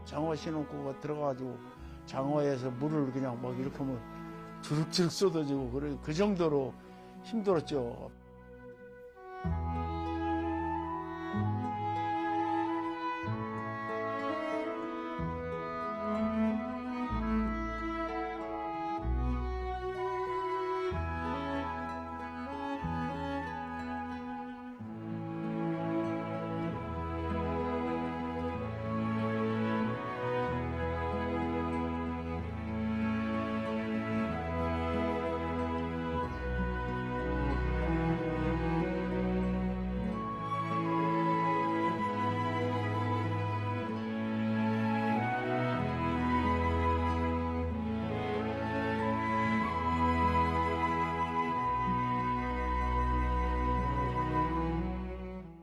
장어 신혼구가 들어가지고 장어에서 물을 그냥 막 이렇게 하면 주룩주룩 쏟아지고 그래 그 정도로 힘들었죠.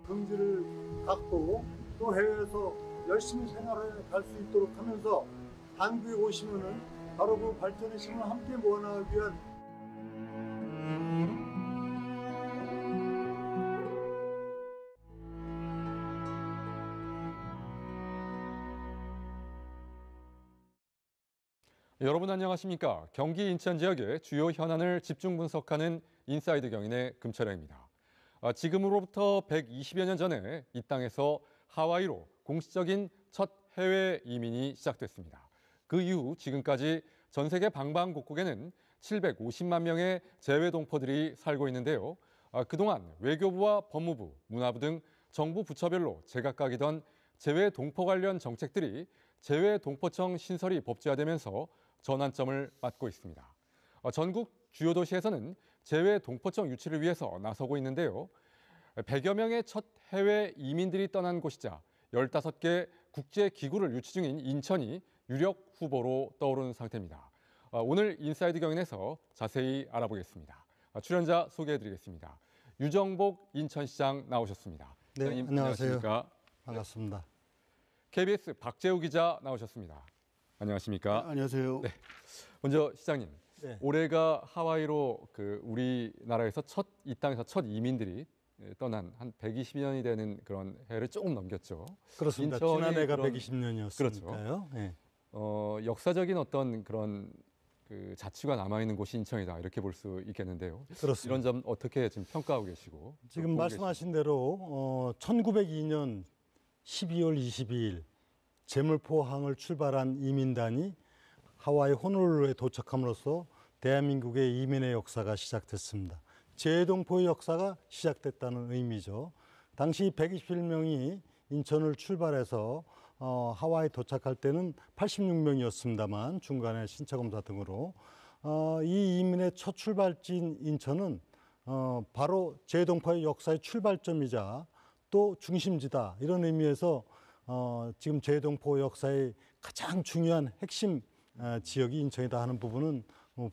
경지를 갖고 또 해외에서 열심히 생활해 갈 수 있도록 하면서 한국에 오시면은 바로 그 발전의 힘을 함께 모아나가기 위한 여러분 안녕하십니까? 경기 인천 지역의 주요 현안을 집중 분석하는 인사이드 경인의 금철영입니다. 지금으로부터 120여 년 전에 이 땅에서 하와이로 공식적인 첫 해외 이민이 시작됐습니다. 그 이후 지금까지 전 세계 방방곡곡에는 750만 명의 재외 동포들이 살고 있는데요. 그동안 외교부와 법무부, 문화부 등 정부 부처별로 제각각이던 재외 동포 관련 정책들이 재외 동포청 신설이 법제화되면서 전환점을 맞고 있습니다. 전국 주요 도시에서는 재외 동포청 유치를 위해서 나서고 있는데요. 100여 명의 첫 해외 이민들이 떠난 곳이자 15개 국제기구를 유치 중인 인천이 유력 후보로 떠오르는 상태입니다. 오늘 인사이드 경인에서 자세히 알아보겠습니다. 출연자 소개해드리겠습니다. 유정복 인천시장 나오셨습니다. 네, 시장님, 안녕하세요. 안녕하십니까? 반갑습니다. KBS 박재우 기자 나오셨습니다. 안녕하십니까? 안녕하세요. 네. 먼저 시장님, 네. 올해가 하와이로 우리나라에서 이 땅에서 첫 이민들이 떠난 한 120년이 되는 그런 해를 조금 넘겼죠. 그렇습니다. 인천이 지난해가 그런- 120년이었으니까요. 네. 역사적인 어떤 그런 자취가 남아있는 곳이 인천이다 이렇게 볼 수 있겠는데요. 그렇습니다. 이런 점 어떻게 지금 평가하고 계시고 지금 보고 말씀하신 대로 1902년 12월 22일 제물포항을 출발한 이민단이 하와이 호놀룰루에 도착함으로써 대한민국의 이민의 역사가 시작됐습니다. 재외동포의 역사가 시작됐다는 의미죠. 당시 121명이 인천을 출발해서 하와이 도착할 때는 86명이었습니다만 중간에 신차검사 등으로 이 이민의 첫 출발지인 인천은 바로 재외동포의 역사의 출발점이자 또 중심지다 이런 의미에서 지금 재외동포 역사의 가장 중요한 핵심 지역이 인천이다 하는 부분은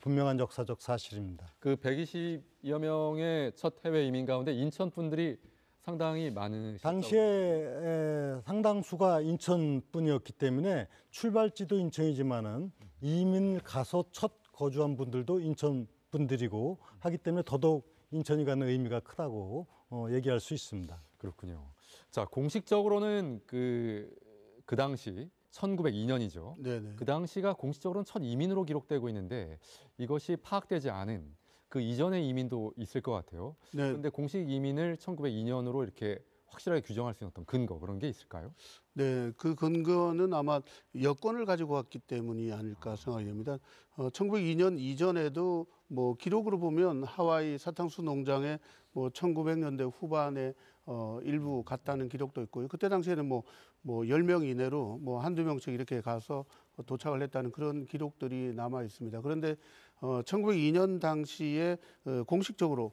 분명한 역사적 사실입니다. 그 120여 명의 첫 해외 이민 가운데 인천 분들이 상당히 많으셨죠. 당시에 상당수가 인천 분이었기 때문에 출발지도 인천이지만은 이민 가서 첫 거주한 분들도 인천 분들이고 하기 때문에 더더욱 인천이 가는 의미가 크다고 얘기할 수 있습니다. 그렇군요. 자, 공식적으로는 그 당시 1902년이죠. 네네. 그 당시가 공식적으로는 첫 이민으로 기록되고 있는데 이것이 파악되지 않은 그 이전의 이민도 있을 것 같아요. 네. 그런데 공식 이민을 1902년으로 이렇게 확실하게 규정할 수 있는 어떤 근거 그런 게 있을까요? 네, 그 근거는 아마 여권을 가지고 왔기 때문이 아닐까 생각이 됩니다. 1902년 이전에도 뭐 기록으로 보면 하와이 사탕수 농장에 뭐 1900년대 후반에 일부 갔다는 기록도 있고요. 그때 당시에는 뭐 10명 이내로 뭐 한두 명씩 이렇게 가서 도착을 했다는 그런 기록들이 남아 있습니다. 그런데 1902년 당시에 공식적으로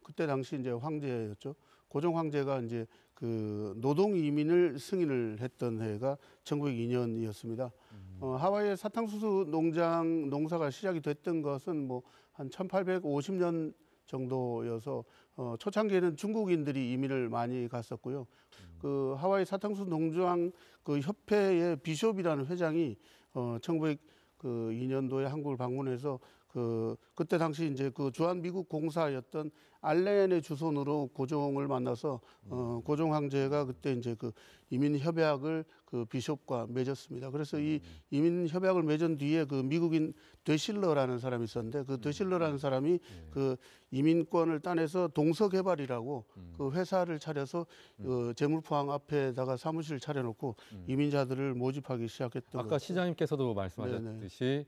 그때 당시 이제 황제였죠. 고종 황제가 이제 그 노동 이민을 승인을 했던 해가 1902년이었습니다. 하와이의 사탕수수 농장 농사가 시작이 됐던 것은 뭐 한 1850년 정도여서 초창기에는 중국인들이 이민을 많이 갔었고요. 그 하와이 사탕수수 농장 그 협회의 비숍이라는 회장이 1902년도에 한국을 방문해서 그때 당시 이제 그 주한 미국 공사였던 알렌의 주손으로 고종을 만나서 고종 황제가 그때 이제 그 이민 협약을 그 비숍과 맺었습니다. 그래서 이 이민 협약을 맺은 뒤에 그 미국인 되실러라는 사람이 있었는데 그 되실러라는 사람이 그 이민권을 따내서 동서개발이라고 그 회사를 차려서 그 재물포항 앞에다가 사무실을 차려놓고 이민자들을 모집하기 시작했던 아까 거죠. 시장님께서도 말씀하셨듯이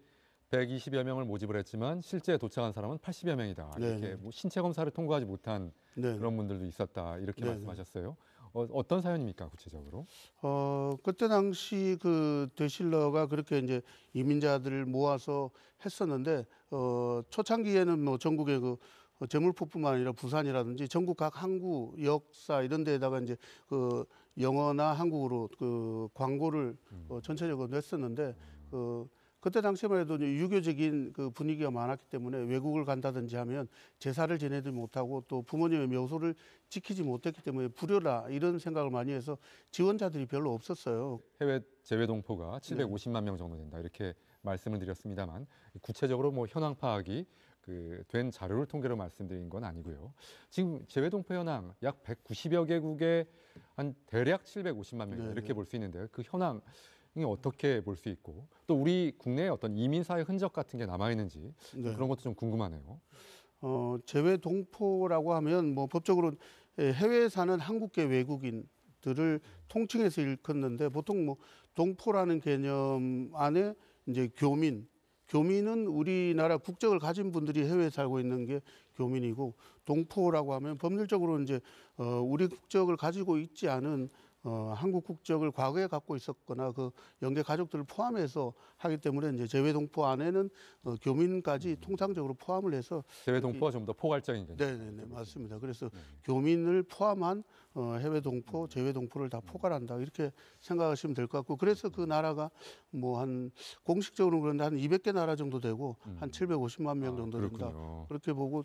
120여 명을 모집을 했지만 실제 도착한 사람은 80여 명이다. 이렇게 네네. 뭐 신체 검사를 통과하지 못한 네. 그런 분들도 있었다. 이렇게 네네. 말씀하셨어요. 어떤 사연입니까, 구체적으로? 그때 당시 그 되실러가 그렇게 이제 이민자들을 모아서 했었는데, 초창기에는 뭐 전국의 그 제물포뿐만 아니라 부산이라든지 전국 각 항구, 역사 이런 데에다가 이제 그 영어나 한국어로 그 광고를 전체적으로 냈었는데, 그때 당시만 해도 이제 유교적인 그 분위기가 많았기 때문에 외국을 간다든지 하면 제사를 지내지 못하고 또 부모님의 묘소를 지키지 못했기 때문에 불효라 이런 생각을 많이 해서 지원자들이 별로 없었어요. 해외 재외 동포가 750만 명 정도 된다. 이렇게 말씀을 드렸습니다만 구체적으로 뭐 현황 파악이 된 자료를 통계로 말씀드린 건 아니고요. 지금 재외 동포 현황 약 190여 개국에 한 대략 750만 명 네, 이렇게 네. 볼 수 있는데요. 그 현황 이 어떻게 볼 수 있고 또 우리 국내에 어떤 이민사의 흔적 같은 게 남아 있는지 네. 그런 것도 좀 궁금하네요. 재외 동포라고 하면 뭐 법적으로 해외에 사는 한국계 외국인들을 통칭해서 일컫는데 보통 뭐 동포라는 개념 안에 이제 교민은 우리나라 국적을 가진 분들이 해외에 살고 있는 게 교민이고 동포라고 하면 법률적으로 이제 우리 국적을 가지고 있지 않은 한국 국적을 과거에 갖고 있었거나 그 연계 가족들을 포함해서 하기 때문에 이제 재외 동포 안에는 교민까지 통상적으로 포함을 해서 재외 동포가 좀 더 포괄적인 개념. 네네네 맞습니다. 그래서 교민을 포함한 해외 동포, 재외 동포를 다 포괄한다 이렇게 생각하시면 될 것 같고 그래서 그 나라가 뭐 한 공식적으로 그런데 한 200개 나라 정도 되고 한 750만 명 정도 된다. 그렇군요. 그렇게 보고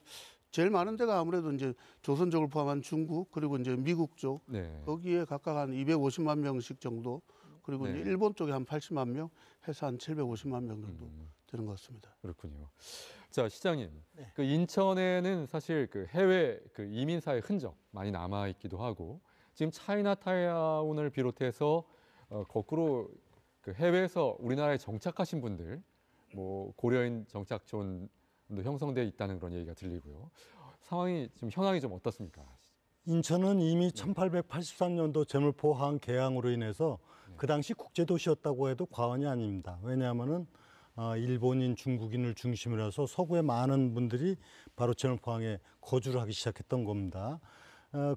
제일 많은 데가 아무래도 이제 조선 쪽을 포함한 중국 그리고 이제 미국 쪽 네. 거기에 각각 한 250만 명씩 정도 그리고 네. 이제 일본 쪽에 한 80만 명 해서 한 750만 명 정도 되는 것 같습니다. 그렇군요. 자, 시장님. 네. 그 인천에는 사실 그 해외 그 이민사의 흔적 많이 남아 있기도 하고 지금 차이나타운을 비롯해서 거꾸로 그 해외에서 우리나라에 정착하신 분들 뭐 고려인 정착촌도 형성돼 있다는 그런 얘기가 들리고요. 상황이 지금 현황이 좀 어떻습니까? 인천은 이미 1883년도 제물포항 개항으로 인해서 그 당시 국제도시였다고 해도 과언이 아닙니다. 왜냐하면은 일본인, 중국인을 중심으로 해서 서구의 많은 분들이 바로 제물포항에 거주를 하기 시작했던 겁니다.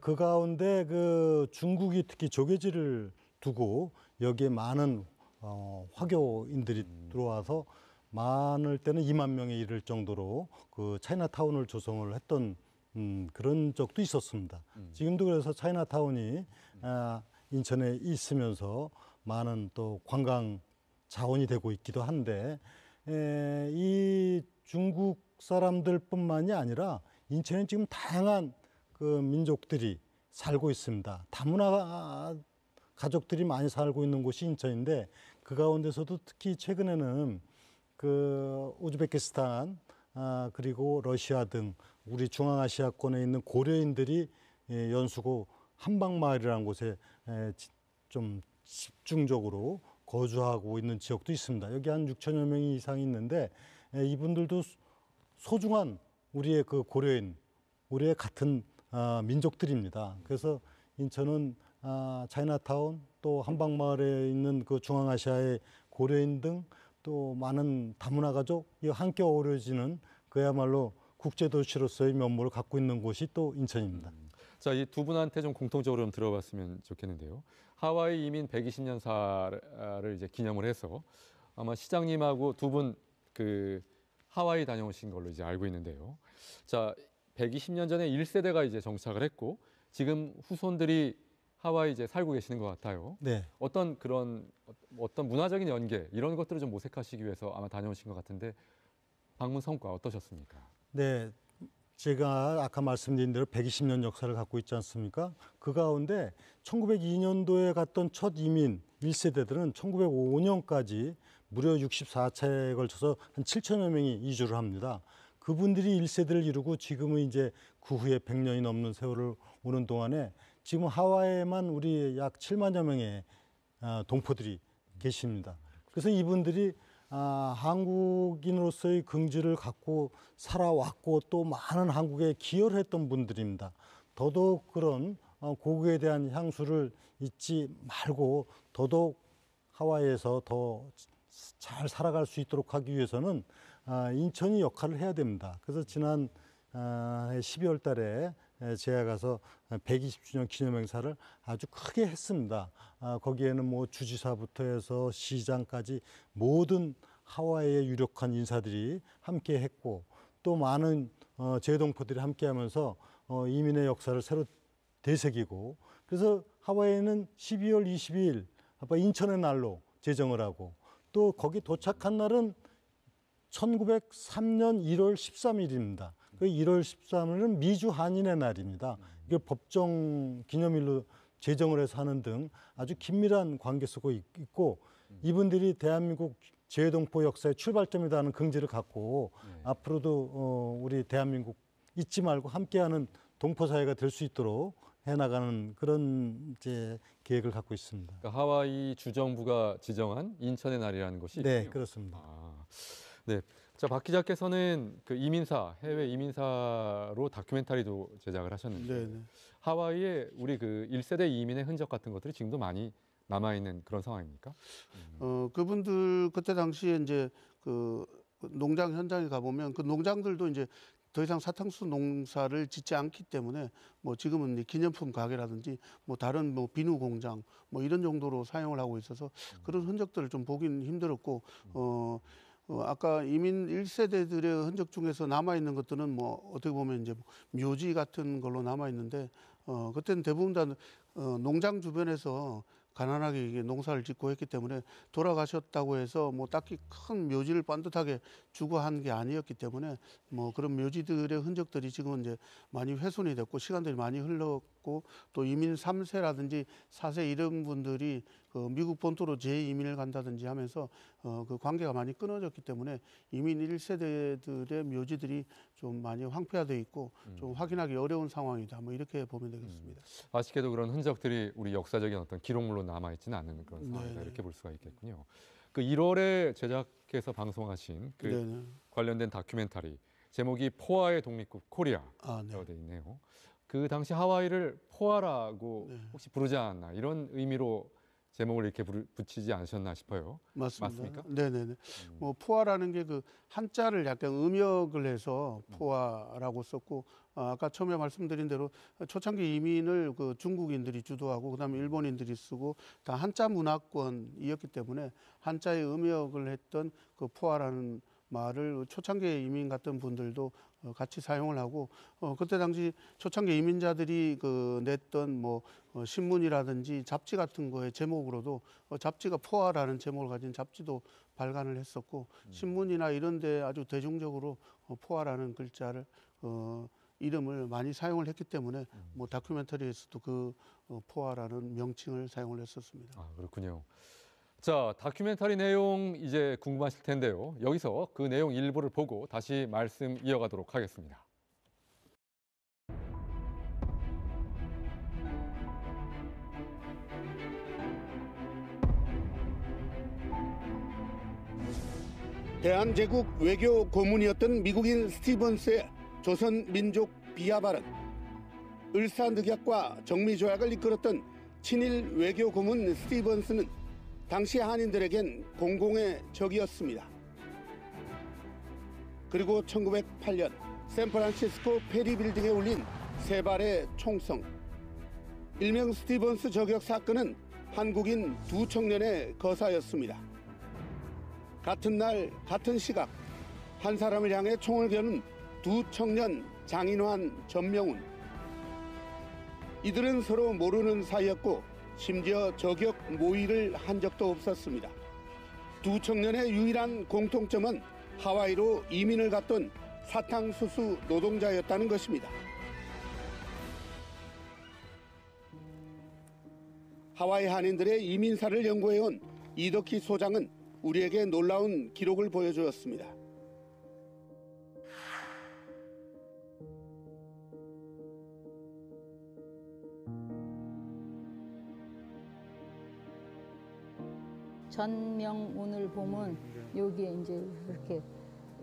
그 가운데 그 중국이 특히 조개지를 두고 여기에 많은 화교인들이 들어와서 많을 때는 2만 명에 이를 정도로 그 차이나타운을 조성을 했던 그런 적도 있었습니다. 지금도 그래서 차이나타운이 인천에 있으면서 많은 또 관광 자원이 되고 있기도 한데 이 중국 사람들뿐만이 아니라 인천에 지금 다양한 그 민족들이 살고 있습니다. 다문화 가족들이 많이 살고 있는 곳이 인천인데 그 가운데서도 특히 최근에는 그 우즈베키스탄 그리고 러시아 등 우리 중앙아시아권에 있는 고려인들이 연수고 한방마을이라는 곳에 좀 집중적으로 거주하고 있는 지역도 있습니다. 여기 한 6천여 명이 이상 있는데 이분들도 소중한 우리의 그 고려인, 우리의 같은 민족들입니다. 그래서 인천은 차이나타운 또 한방마을에 있는 그 중앙아시아의 고려인 등 또 많은 다문화 가족이 함께 어우러지는 그야말로 국제도시로서의 면모를 갖고 있는 곳이 또 인천입니다. 자, 이 두 분한테 좀 공통적으로 좀 들어봤으면 좋겠는데요. 하와이 이민 120년사를 이제 기념을 해서 아마 시장님하고 두 분 그 하와이 다녀오신 걸로 이제 알고 있는데요. 자, 120년 전에 1세대가 이제 정착을 했고 지금 후손들이 하와이 이제 살고 계시는 것 같아요. 네. 어떤 문화적인 연계 이런 것들을 좀 모색하시기 위해서 아마 다녀오신 것 같은데 방문 성과 어떠셨습니까? 네. 제가 아까 말씀드린 대로 120년 역사를 갖고 있지 않습니까? 그 가운데 1902년도에 갔던 첫 이민 1세대들은 1905년까지 무려 64차에 걸쳐서 한 7천여 명이 이주를 합니다. 그분들이 1세대를 이루고 지금은 이제 그 후에 100년이 넘는 세월을 오는 동안에 지금 하와이에만 우리 약 7만여 명의 동포들이 계십니다. 그래서 이분들이 한국인으로서의 긍지를 갖고 살아왔고 또 많은 한국에 기여를 했던 분들입니다. 더더욱 그런 고국에 대한 향수를 잊지 말고 더더욱 하와이에서 더 잘 살아갈 수 있도록 하기 위해서는 인천이 역할을 해야 됩니다. 그래서 지난 12월 달에 제가 가서 120주년 기념 행사를 아주 크게 했습니다. 거기에는 뭐 주지사부터 해서 시장까지 모든 하와이의 유력한 인사들이 함께 했고 또 많은 재동포들이 함께 하면서 이민의 역사를 새로 되새기고 그래서 하와이는 12월 22일 인천의 날로 제정을 하고 또 거기 도착한 날은 1903년 1월 13일입니다. 그 1월 13일은 미주 한인의 날입니다. 이게 법정 기념일로 제정을 해서 하는 등 아주 긴밀한 관계 속에 있고 이분들이 대한민국 재동포 역사의 출발점이라는 긍지를 갖고 앞으로도 우리 대한민국 잊지 말고 함께하는 동포 사회가 될 수 있도록 해나가는 그런 이제 계획을 갖고 있습니다. 그러니까 하와이 주정부가 지정한 인천의 날이라는 것이 네, 있군요. 그렇습니다. 네. 자, 박 기자께서는 그 이민사, 해외 이민사로 다큐멘터리도 제작을 하셨는데 네네. 하와이에 우리 그 1세대 이민의 흔적 같은 것들이 지금도 많이 남아 있는 그런 상황입니까? 그분들 그때 당시에 이제 그 농장 현장에 가보면 그 농장들도 이제 더 이상 사탕수 농사를 짓지 않기 때문에 뭐 지금은 이제 기념품 가게라든지 뭐 다른 뭐 비누 공장 뭐 이런 정도로 사용을 하고 있어서 그런 흔적들을 좀 보기는 힘들었고 아까 이민 1세대들의 흔적 중에서 남아 있는 것들은 뭐 어떻게 보면 이제 묘지 같은 걸로 남아 있는데 그때는 대부분 다 농장 주변에서 가난하게 이게 농사를 짓고 했기 때문에 돌아가셨다고 해서 뭐 딱히 큰 묘지를 반듯하게 주고 한 게 아니었기 때문에 뭐 그런 묘지들의 흔적들이 지금은 이제 많이 훼손이 됐고 시간들이 많이 흘렀고 또 이민 3세라든지 4세 이런 분들이 그 미국 본토로 재이민을 간다든지 하면서 그 관계가 많이 끊어졌기 때문에 이민 1세대들의 묘지들이 좀 많이 황폐화되어 있고 좀 확인하기 어려운 상황이다. 뭐 이렇게 보면 되겠습니다. 아쉽게도 그런 흔적들이 우리 역사적인 어떤 기록물로 남아 있지는 않는 그런 상황이다. 네네. 이렇게 볼 수가 있겠군요. 그 1월에 제작해서 방송하신 그 네네. 관련된 다큐멘터리 제목이 포아의 독립국 코리아 네. 되어 있네요. 그 당시 하와이를 포아라고 네. 혹시 부르지 않았나 이런 의미로 제목을 이렇게 붙이지 않으셨나 싶어요. 맞습니다. 맞습니까? 네네네. 뭐 포화라는 게 그 한자를 약간 음역을 해서 포화라고 썼고 아까 처음에 말씀드린 대로 초창기 이민을 그 중국인들이 주도하고 그다음에 일본인들이 쓰고 다 한자 문화권이었기 때문에 한자의 음역을 했던 그 포화라는 말을 초창기 이민 같은 분들도 같이 사용을 하고 그때 당시 초창기 이민자들이 그 냈던 뭐 신문이라든지 잡지 같은 거의 제목으로도 잡지가 포화라는 제목을 가진 잡지도 발간을 했었고 신문이나 이런 데 아주 대중적으로 포화라는 글자를 이름을 많이 사용을 했기 때문에 뭐 다큐멘터리에서도 그 포화라는 명칭을 사용을 했었습니다. 아, 그렇군요. 자, 다큐멘터리 내용 이제 궁금하실 텐데요. 여기서 그 내용 일부를 보고 다시 말씀 이어가도록 하겠습니다. 대한제국 외교 고문이었던 미국인 스티븐스의 조선민족 비하 발언, 을사늑약과 정미조약을 이끌었던 친일 외교 고문 스티븐스는 당시 한인들에겐 공공의 적이었습니다. 그리고 1908년 샌프란시스코 페리 빌딩에 울린 세 발의 총성. 일명 스티븐스 저격 사건은 한국인 두 청년의 거사였습니다. 같은 날 같은 시각 한 사람을 향해 총을 겨눈 두 청년 장인환, 전명훈. 이들은 서로 모르는 사이였고 심지어 저격 모의를 한 적도 없었습니다. 두 청년의 유일한 공통점은 하와이로 이민을 갔던 사탕수수 노동자였다는 것입니다. 하와이 한인들의 이민사를 연구해온 이덕희 소장은 우리에게 놀라운 기록을 보여주었습니다. 전명운을 보면 여기에 이제 이렇게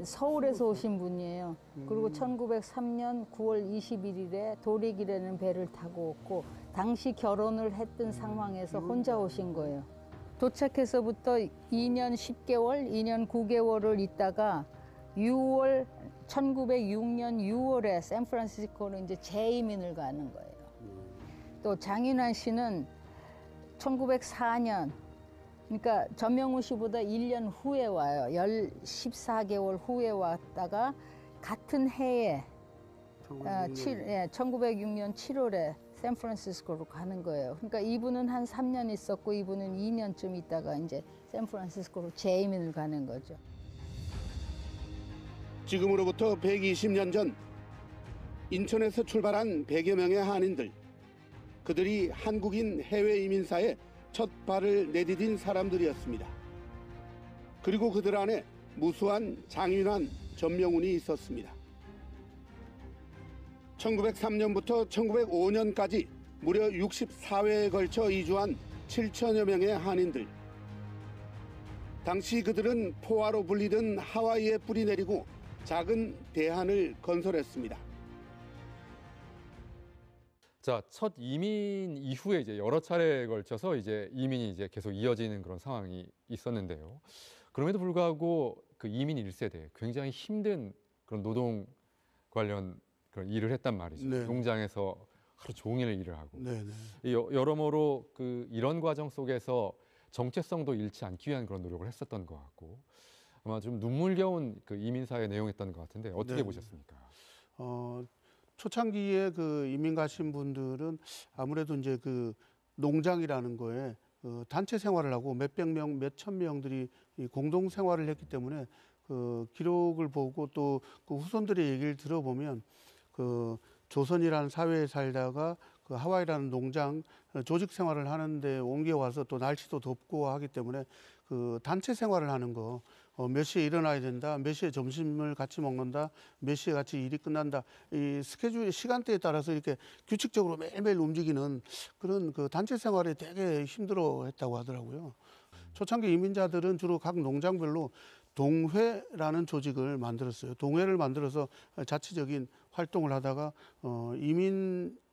서울에서 오신 분이에요. 그리고 1903년 9월 21일에 도리기라는 배를 타고 왔고 당시 결혼을 했던 상황에서 혼자 오신 거예요. 도착해서부터 2년 10개월, 2년 9개월을 있다가 1906년 6월에 샌프란시스코로 이제 재이민을 가는 거예요. 또 장윤환 씨는 1904년, 그러니까 전명훈 씨보다 1년 후에 와요. 14개월 후에 왔다가 같은 해에 1906년 7월에 샌프란시스코로 가는 거예요. 그러니까 이분은 한 3년 있었고 이분은 2년쯤 있다가 이제 샌프란시스코로 재이민을 가는 거죠. 지금으로부터 120년 전 인천에서 출발한 100여 명의 한인들. 그들이 한국인 해외 이민사에 첫 발을 내디딘 사람들이었습니다. 그리고 그들 안에 무수한 장윤환, 전명훈이 있었습니다. 1903년부터 1905년까지 무려 64회에 걸쳐 이주한 7천여 명의 한인들. 당시 그들은 포화로 불리던 하와이에 뿌리 내리고 작은 대한을 건설했습니다. 자, 첫 이민 이후에 이제 여러 차례에 걸쳐서 이제 이민이 이제 계속 이어지는 그런 상황이 있었는데요. 그럼에도 불구하고 그 이민 1세대 굉장히 힘든 그런 노동 관련 그런 일을 했단 말이죠. 네. 농장에서 하루 종일 일을 하고. 네네. 여러모로 그 이런 과정 속에서 정체성도 잃지 않기 위한 그런 노력을 했었던 것 같고 아마 좀 눈물겨운 그 이민사에 내용했던 것 같은데 어떻게 네. 보셨습니까? 초창기에 그 이민 가신 분들은 아무래도 이제 그 농장이라는 거에 단체 생활을 하고 몇백 명, 몇천 명들이 이 공동 생활을 했기 때문에 그 기록을 보고 또 그 후손들의 얘기를 들어보면 그 조선이라는 사회에 살다가 그 하와이라는 농장 조직 생활을 하는데 옮겨와서 또 날씨도 덥고 하기 때문에 그 단체 생활을 하는 거 몇 시에 일어나야 된다, 몇 시에 점심을 같이 먹는다, 몇 시에 같이 일이 끝난다. 이 스케줄 시간대에 따라서 이렇게 규칙적으로 매일매일 움직이는 그런 그 단체 생활에 되게 힘들어했다고 하더라고요. 초창기 이민자들은 주로 각 농장별로 동회라는 조직을 만들었어요. 동회를 만들어서 자치적인 활동을 하다가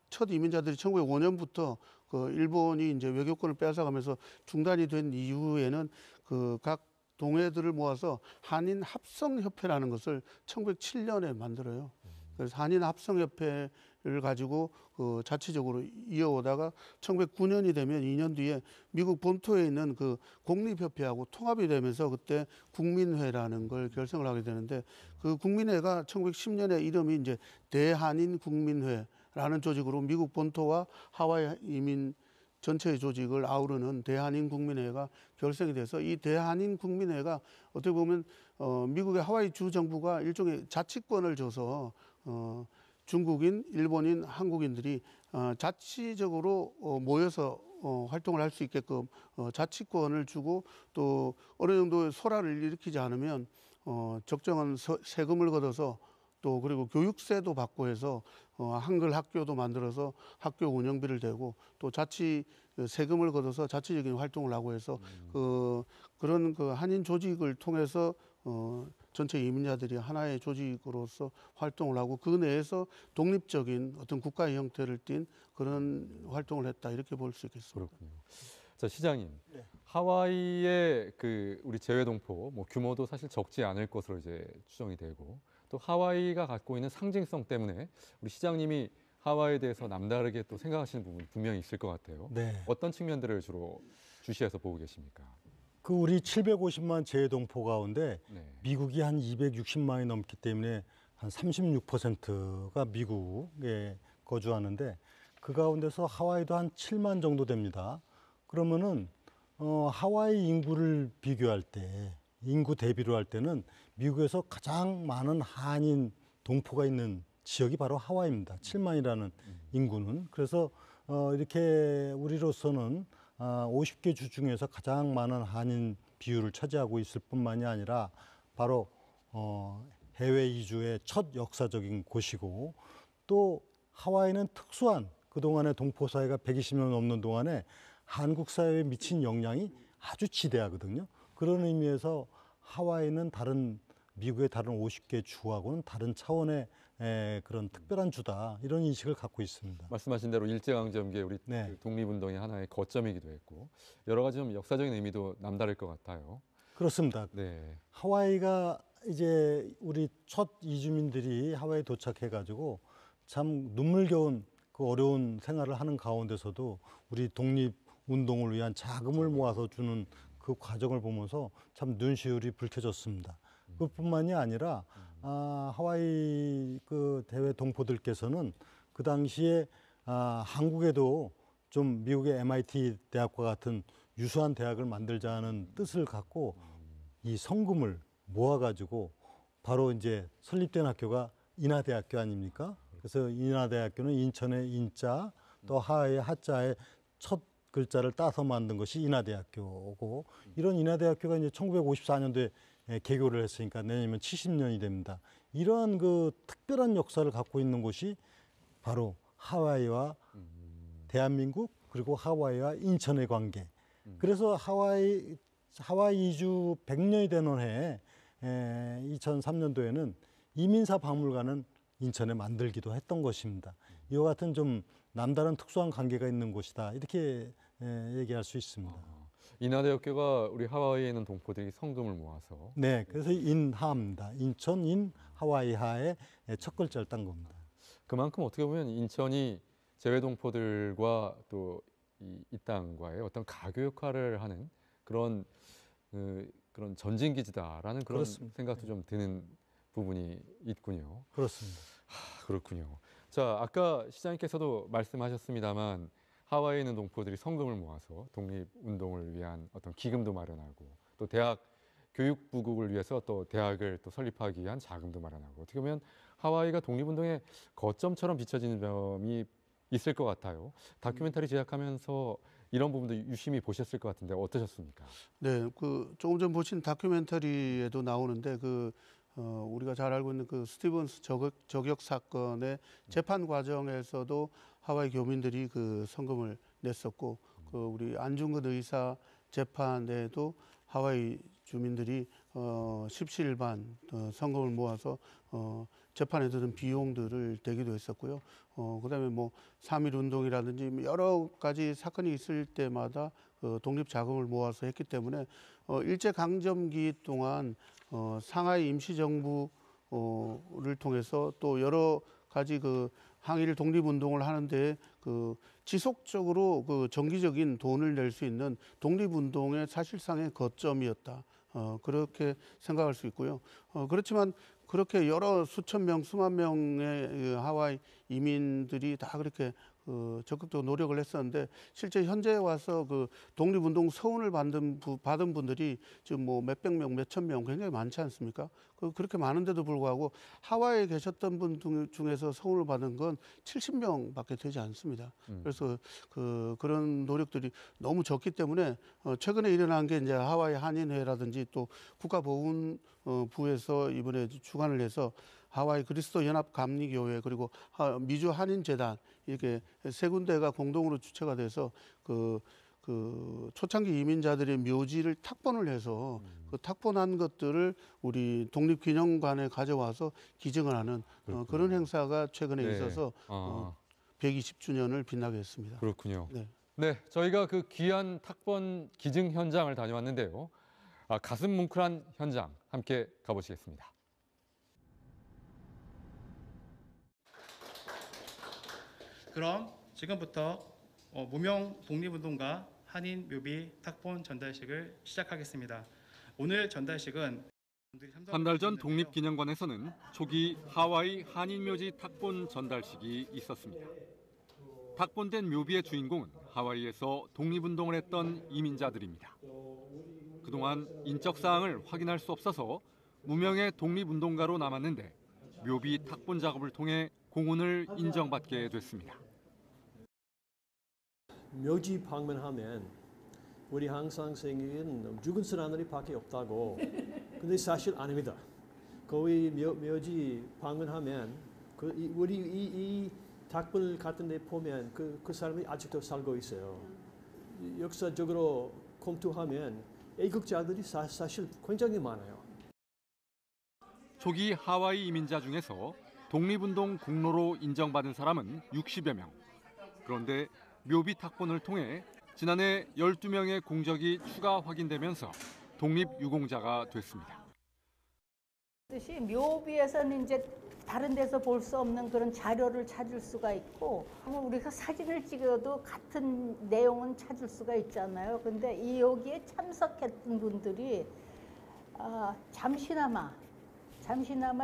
첫 이민자들이 1905년부터 그 일본이 이제 외교권을 빼앗아가면서 중단이 된 이후에는 그 각 동회들을 모아서 한인 합성협회라는 것을 1907년에 만들어요. 그래서 한인 합성협회를 가지고 그 자치적으로 이어오다가 1909년이 되면 2년 뒤에 미국 본토에 있는 그 공립협회하고 통합이 되면서 그때 국민회라는 걸 결성을 하게 되는데 그 국민회가 1910년에 이름이 이제 대한인 국민회라는 조직으로 미국 본토와 하와이 이민 전체의 조직을 아우르는 대한인 국민회가 결성이 돼서 이 대한인 국민회가 어떻게 보면 미국의 하와이 주 정부가 일종의 자치권을 줘서 중국인, 일본인, 한국인들이 자치적으로 모여서 활동을 할 수 있게끔 자치권을 주고 또 어느 정도 소란을 일으키지 않으면 적정한 세금을 걷어서 또 그리고 교육세도 받고 해서 한글 학교도 만들어서 학교 운영비를 대고 또 자치 세금을 걷어서 자치적인 활동을 하고 해서 그런 그 한인 조직을 통해서 전체 이민자들이 하나의 조직으로서 활동을 하고 그 내에서 독립적인 어떤 국가의 형태를 띈 그런 활동을 했다 이렇게 볼 수 있겠습니다. 그렇군요. 자, 시장님. 네. 하와이의 그 우리 재외동포 뭐 규모도 사실 적지 않을 것으로 이제 추정이 되고 또 하와이가 갖고 있는 상징성 때문에 우리 시장님이 하와이에 대해서 남다르게 또 생각하시는 부분 분명히 있을 것 같아요. 네. 어떤 측면들을 주로 주시해서 보고 계십니까? 그 우리 750만 재외동포 가운데 네. 미국이 한 260만이 넘기 때문에 한 36%가 미국에 거주하는데 그 가운데서 하와이도 한 7만 정도 됩니다. 그러면은 하와이 인구를 비교할 때 인구 대비로 할 때는 미국에서 가장 많은 한인 동포가 있는 지역이 바로 하와이입니다. 7만이라는 인구는. 그래서 이렇게 우리로서는 50개 주 중에서 가장 많은 한인 비율을 차지하고 있을 뿐만이 아니라 바로 해외 이주의 첫 역사적인 곳이고, 또 하와이는 특수한, 그동안의 동포 사회가 120년 넘는 동안에 한국 사회에 미친 영향이 아주 지대하거든요. 그런 의미에서 하와이는 미국의 다른 50개 주하고는 다른 차원의 그런 특별한 주다, 이런 인식을 갖고 있습니다. 말씀하신 대로 일제강점기에 우리 네. 그 독립운동의 하나의 거점이기도 했고 여러 가지 좀 역사적인 의미도 남다를 것 같아요. 그렇습니다. 네. 하와이가 이제 우리 첫 이주민들이 하와이에 도착해가지고 참 눈물겨운 그 어려운 생활을 하는 가운데서도 우리 독립운동을 위한 자금을 모아서 주는 그 과정을 보면서 참 눈시울이 붉혀졌습니다. 그뿐만이 아니라 하와이 그 대외 동포들께서는 그 당시에 한국에도 좀 미국의 MIT 대학과 같은 유수한 대학을 만들자는 뜻을 갖고 이 성금을 모아가지고 바로 이제 설립된 학교가 인하대학교 아닙니까? 그래서 인하대학교는 인천의 인자 또 하와이의 하자의 첫 글자를 따서 만든 것이 인하대학교고, 이런 인하대학교가 이제 1954년도에 개교를 했으니까 내년이면 70년이 됩니다. 이러한 그 특별한 역사를 갖고 있는 곳이 바로 하와이와 대한민국, 그리고 하와이와 인천의 관계. 그래서 하와이 이주 100년이 되는 해에 2003년도에는 이민사 박물관은 인천에 만들기도 했던 것입니다. 이와 같은 좀 남다른 특수한 관계가 있는 곳이다, 이렇게 얘기할 수 있습니다. 인하대학교가 우리 하와이에 있는 동포들이 성금을 모아서. 네, 그래서 인하입니다. 인천 인 하와이하의 첫 글자를 딴 겁니다. 그만큼 어떻게 보면 인천이 재외 동포들과 또 이 땅과의 어떤 가교 역할을 하는 그런 전진 기지다라는 그런 그렇습니다. 생각도 좀 드는 부분이 있군요. 그렇습니다. 그렇군요. 자, 아까 시장님께서도 말씀하셨습니다만 하와이에 있는 동포들이 성금을 모아서 독립운동을 위한 어떤 기금도 마련하고, 또 대학 교육 부국을 위해서 또 대학을 또 설립하기 위한 자금도 마련하고, 어떻게 보면 하와이가 독립운동의 거점처럼 비춰지는 점이 있을 것 같아요. 다큐멘터리 제작하면서 이런 부분도 유심히 보셨을 것 같은데 어떠셨습니까? 네, 그 조금 전 보신 다큐멘터리에도 나오는데 우리가 잘 알고 있는 그 스티븐스 저격 사건의 재판 과정에서도 하와이 교민들이 그 성금을 냈었고, 그 우리 안중근 의사 재판에도 하와이 주민들이 십시일반 성금을 모아서 재판에 드는 비용들을 대기도 했었고요. 그다음에 뭐 3.1 운동이라든지 여러 가지 사건이 있을 때마다 독립 자금을 모아서 했기 때문에 일제 강점기 동안 상하이 임시정부를 통해서 또 여러 가지 그 항일 독립운동을 하는데 그 지속적으로 그 정기적인 돈을 낼 수 있는 독립운동의 사실상의 거점이었다. 그렇게 생각할 수 있고요. 그렇지만 그렇게 여러 수천 명, 수만 명의 하와이 이민들이 다 그렇게 적극적으로 노력을 했었는데, 실제 현재에 와서 그 독립운동 서운을 받은 분들이 지금 뭐 몇백 명, 몇천 명 굉장히 많지 않습니까? 그렇게 많은데도 불구하고 하와이에 계셨던 분 중에서 서운을 받은 건 70명밖에 되지 않습니다. 그래서 그런 노력들이 너무 적기 때문에 최근에 일어난 게 이제 하와이 한인회라든지 또 국가보훈부에서 이번에 주관을 해서 하와이 그리스도 연합 감리교회 그리고 미주 한인재단 이렇게 세 군데가 공동으로 주체가 돼서 그 초창기 이민자들의 묘지를 탁본을 해서 그 탁본한 것들을 우리 독립기념관에 가져와서 기증을 하는 그런 행사가 최근에 네. 있어서 120주년을 빛나게 했습니다. 그렇군요. 네. 네, 저희가 그 귀한 탁본 기증 현장을 다녀왔는데요. 가슴 뭉클한 현장 함께 가보시겠습니다. 그럼 지금부터 무명 독립운동가 한인 묘비 탁본 전달식을 시작하겠습니다. 오늘 전달식은 한 달 전 독립기념관에서는 초기 하와이 한인묘지 탁본 전달식이 있었습니다. 탁본된 묘비의 주인공은 하와이에서 독립운동을 했던 이민자들입니다. 그동안 인적 사항을 확인할 수 없어서 무명의 독립운동가로 남았는데 묘비 탁본 작업을 통해 공훈을 인정받게 됐습니다. 묘지 방문하면 우리 항상 생각은 죽은 사람들이밖에 없다고. 근데 사실 아닙니다. 거기 묘지 방문하면 우리 이 탁본 같은 데 보면 그 사람이 아직도 살고 있어요. 역사적으로 검토하면 애국자들이 사실 굉장히 많아요. 초기 하와이 이민자 중에서 독립운동 공로로 인정받은 사람은 60여 명. 그런데 묘비 탁본을 통해 지난해 12명의 공적이 추가 확인되면서 독립유공자가 됐습니다. 뜻이 묘비에서는 이제 다른 데서 볼 수 없는 그런 자료를 찾을 수가 있고, 우리가 사진을 찍어도 같은 내용은 찾을 수가 있잖아요. 근데 여기에 참석했던 분들이 잠시나마